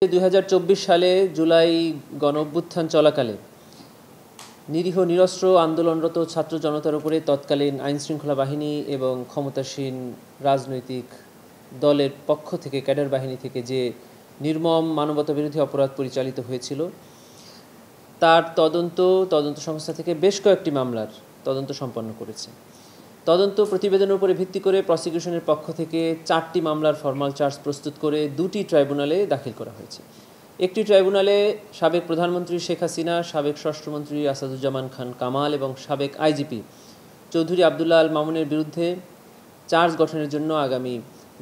2024 সালে জুলাই গণঅভ্যুত্থান চলাকালে নিরীহ নিরস্ত্র আন্দোলনরত ছাত্র জনতার উপরে তৎকালীন আইনশৃঙ্খলা বাহিনী এবং ক্ষমতাসীন রাজনৈতিক দলের পক্ষ থেকে ক্যাডার বাহিনী থেকে যে নির্মম মানবতাবিরোধী অপরাধ পরিচালিত হয়েছিল তার তদন্ত সংস্থা থেকে বেশ কয়েকটি মামলার তদন্ত সম্পন্ন করেছে। তদন্ত প্রতিবেদনের উপরে ভিত্তি করে প্রসিকিউশনের পক্ষ থেকে 4টি মামলার ফরমাল চার্জ প্রস্তুত করে 2টি ট্রাইব্যুনালে দাখিল করা হয়েছে। একটি ট্রাইব্যুনালে সাবেক প্রধানমন্ত্রী শেখ হাসিনা, সাবেক স্বরাষ্ট্রমন্ত্রী আসাদুজ্জামান খান কামাল এবং সাবেক আইজিপি চৌধুরী আবদুল্লাহ আল মামুনের বিরুদ্ধে চার্জ গঠনের জন্য আগামী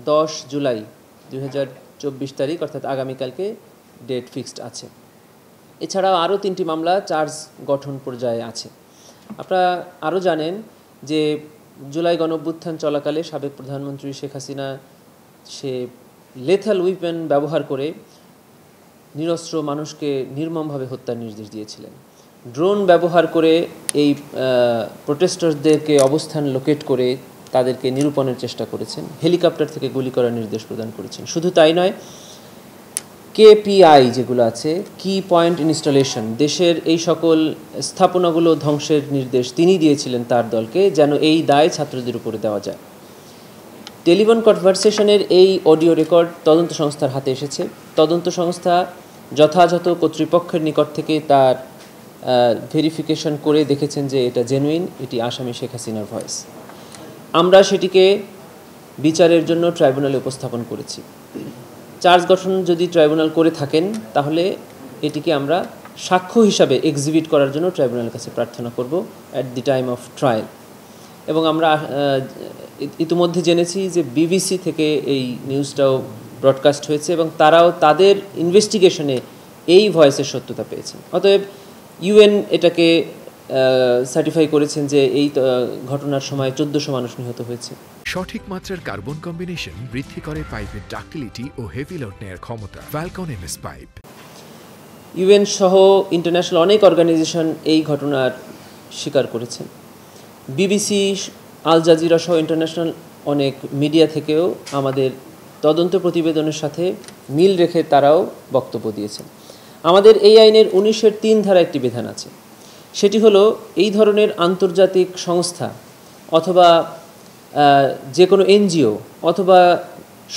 10 জুলাই 2024 তারিখ অর্থাৎ আগামীকালকে ডেট ফিক্সড আছে। এছাড়াও আরও 3টি মামলা চার্জ গঠন পর্যায়ে আছে। আপনারা আরও জানেন যে জুলাই গণঅভ্যুত্থান চলাকালে সাবেক প্রধানমন্ত্রী শেখ হাসিনা সে লেথাল উইপেন ব্যবহার করে নিরস্ত্র মানুষকে নির্মমভাবে হত্যার নির্দেশ দিয়েছিলেন। ড্রোন ব্যবহার করে এই প্রোটেস্টারদেরকে অবস্থান লোকেট করে তাদেরকে নিরূপণের চেষ্টা করেছেন। হেলিকপ্টার থেকে গুলি করার নির্দেশ প্রদান করেছেন। শুধু তাই নয়, কেপিআই যেগুলো আছে, কি পয়েন্ট ইনস্টলেশন, দেশের এই সকল স্থাপনাগুলো ধ্বংসের নির্দেশ তিনি দিয়েছিলেন তার দলকে, যেন এই দায় ছাত্রদের উপরে দেওয়া যায়। টেলিফোন কনভারসেশনের এই অডিও রেকর্ড তদন্ত সংস্থার হাতে এসেছে। তদন্ত সংস্থা যথাযথ কর্তৃপক্ষের নিকট থেকে তার ভেরিফিকেশন করে দেখেছেন যে এটা জেনুইন, এটি আসামি শেখ হাসিনার ভয়েস। আমরা সেটিকে বিচারের জন্য ট্রাইব্যুনালে উপস্থাপন করেছি। চার্জ গঠন যদি ট্রাইব্যুনাল করে থাকেন তাহলে এটিকে আমরা সাক্ষ্য হিসাবে এক্সিবিট করার জন্য ট্রাইব্যুনালের কাছে প্রার্থনা করব at the time of trial. এবং আমরা ইতিমধ্যে জেনেছি যে বিবিসি থেকে এই নিউজটাও ব্রডকাস্ট হয়েছে এবং তারাও তাদের ইনভেস্টিগেশনে এই ভয়েসের সত্যতা পেয়েছেন। অতএব ইউএন এটাকে সার্টিফাই করেছেন যে এই ঘটনার সময় 1400 মানুষ নিহত হয়েছে। সঠিক মাত্রার কার্বন কম্বিনেশন বৃদ্ধি করে পাইপের ডাক্টিলিটি ও হেভি লোড নেয়ার ক্ষমতা। Falcon MS pipe. ইউএন সহ ইন্টারন্যাশনাল অনেক অর্গানাইজেশন এই ঘটনার স্বীকার করেছেন। বিবিসি, আল জাজিরা সহ ইন্টারন্যাশনাল অনেক মিডিয়া থেকেও আমাদের তদন্ত প্রতিবেদনের সাথে মিল রেখে তারাও বক্তব্য দিয়েছেন। আমাদের এই আইনের 19-এর 3 ধারা একটি বিধান আছে। সেটি হলো এই ধরনের আন্তর্জাতিক সংস্থা অথবা যে কোনো এনজিও অথবা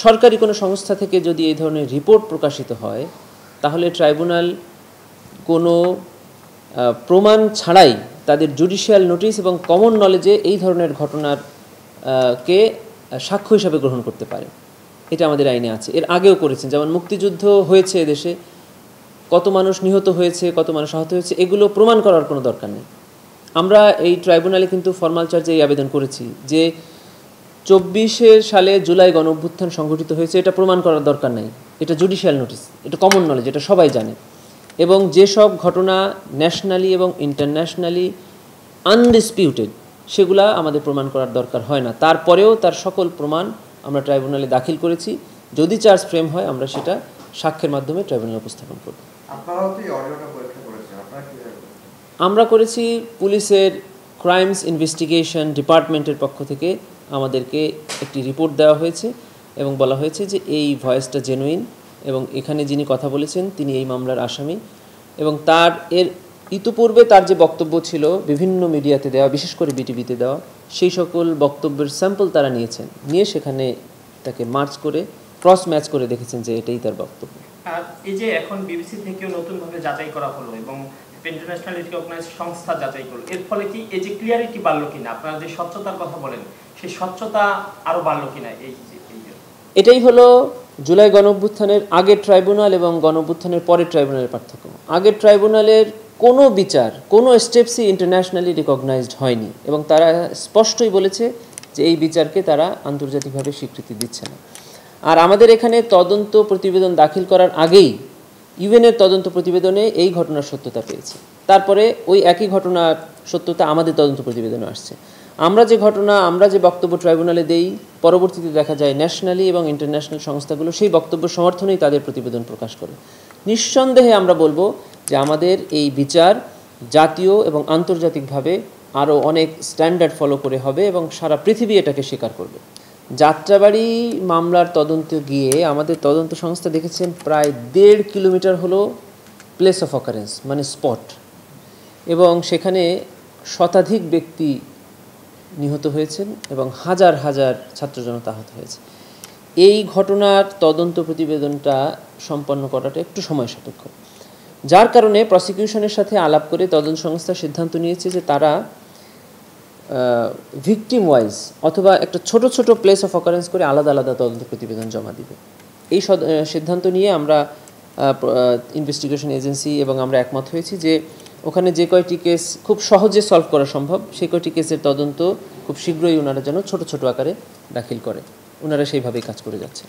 সরকারি কোনো সংস্থা থেকে যদি এই ধরনের রিপোর্ট প্রকাশিত হয় তাহলে ট্রাইব্যুনাল কোনো প্রমাণ ছাড়াই তাদের জুডিশিয়াল নোটিশ এবং কমন নলেজে এই ধরনের ঘটনার কে সাক্ষ্য হিসাবে গ্রহণ করতে পারে। এটা আমাদের আইনে আছে। এর আগেও করেছেন, যেমন মুক্তিযুদ্ধ হয়েছে এদেশে, কত মানুষ নিহত হয়েছে, কত মানুষ আহত হয়েছে, এগুলো প্রমাণ করার কোনো দরকার নেই। আমরা এই ট্রাইব্যুনালে কিন্তু ফরমাল চার্জে এই আবেদন করেছি যে 24 সালে জুলাই গণঅভ্যুত্থান সংঘটিত হয়েছে, এটা প্রমাণ করার দরকার নেই, এটা জুডিশিয়াল নোটিস, এটা কমন নলেজ, এটা সবাই জানে। এবং যেসব ঘটনা ন্যাশনালি এবং ইন্টারন্যাশনালি আনডিসপিউটেড সেগুলা আমাদের প্রমাণ করার দরকার হয় না। তারপরেও তার সকল প্রমাণ আমরা ট্রাইব্যুনালে দাখিল করেছি। যদি চার্জ ফ্রেম হয় আমরা সেটা সাক্ষ্যের মাধ্যমে ট্রাইব্যুনালে উপস্থাপন করব। আমরা করেছি পুলিশের ক্রাইমস ইনভেস্টিগেশন ডিপার্টমেন্টের পক্ষ থেকে আমাদেরকে একটি রিপোর্ট দেওয়া হয়েছে এবং বলা হয়েছে যে এই ভয়েসটা জেনুইন এবং এখানে যিনি কথা বলেছেন তিনি এই মামলার আসামি। এবং তার ইতিপূর্বে তার যে বক্তব্য ছিল বিভিন্ন মিডিয়াতে দেওয়া, বিশেষ করে বিটিভিতে দেওয়া, সেই সকল বক্তব্যের স্যাম্পল তারা নিয়ে সেখানে তাকে মার্চ করে ক্রস ম্যাচ করে দেখেছেন যে এটাই তার বক্তব্য। আর এই যে এখন বিবিসি থেকেও নতুনভাবে যাচাই করা হলো এবং ইন্টারন্যাশনাল রিকগনাইজড সংস্থা যাচাই করলো, এর ফলে কি এই যে ক্লিয়ারিটি বাড়লো কিনা, আপনারা যে স্বচ্ছতার কথা বলেন সেই স্বচ্ছতা আরও বাড়লো কিনা? এটাই হলো জুলাই গণঅভ্যুত্থানের আগের ট্রাইব্যুনাল এবং গণঅভ্যুত্থানের পরের ট্রাইব্যুনালের পার্থক্য। আগের ট্রাইব্যুনালের কোনো বিচার, কোনো স্টেপসই ইন্টারন্যাশনালি রিকগনাইজড হয়নি এবং তারা স্পষ্টই বলেছে যে এই বিচারকে তারা আন্তর্জাতিকভাবে স্বীকৃতি দিচ্ছে না। আর আমাদের এখানে তদন্ত প্রতিবেদন দাখিল করার আগেই ইউএনের তদন্ত প্রতিবেদনে এই ঘটনার সত্যতা পেয়েছে। তারপরে ওই একই ঘটনার সত্যতা আমাদের তদন্ত প্রতিবেদনে আসছে। আমরা যে বক্তব্য ট্রাইব্যুনালে দেই, পরবর্তীতে দেখা যায় ন্যাশনালি এবং ইন্টারন্যাশনাল সংস্থাগুলো সেই বক্তব্য সমর্থনেই তাদের প্রতিবেদন প্রকাশ করে। নিঃসন্দেহে আমরা বলবো যে আমাদের এই বিচার জাতীয় এবং আন্তর্জাতিকভাবে আরও অনেক স্ট্যান্ডার্ড ফলো করে হবে এবং সারা পৃথিবী এটাকে স্বীকার করবে। যাত্রাবাড়ি মামলার তদন্ত গিয়ে আমাদের তদন্ত সংস্থা দেখেছেন প্রায় 1.5 কিলোমিটার হলো প্লেস অফ অকারেন্স মানে স্পট, এবং সেখানে শতাধিক ব্যক্তি নিহত হয়েছেন এবং হাজার হাজার ছাত্র জনতা আহত হয়েছে। এই ঘটনার তদন্ত প্রতিবেদনটা সম্পন্ন করাটা একটু সময় সাপেক্ষ, যার কারণে প্রসিকিউশনের সাথে আলাপ করে তদন্ত সংস্থা সিদ্ধান্ত নিয়েছে যে তারা ভিকটিম ওয়াইজ অথবা একটা ছোট ছোট প্লেস অফ অকারেন্স করে আলাদা আলাদা তদন্ত প্রতিবেদন জমা দিবে। এই সিদ্ধান্ত নিয়ে আমরা ইনভেস্টিগেশন এজেন্সি এবং আমরা একমত হয়েছি যে ওখানে যে কয়টি কেস খুব সহজে সলভ করা সম্ভব সেই কয়টি কেসের তদন্ত খুব শীঘ্রই ওনারা যেন ছোট ছোট আকারে দাখিল করে। ওনারা সেইভাবেই কাজ করে যাচ্ছে।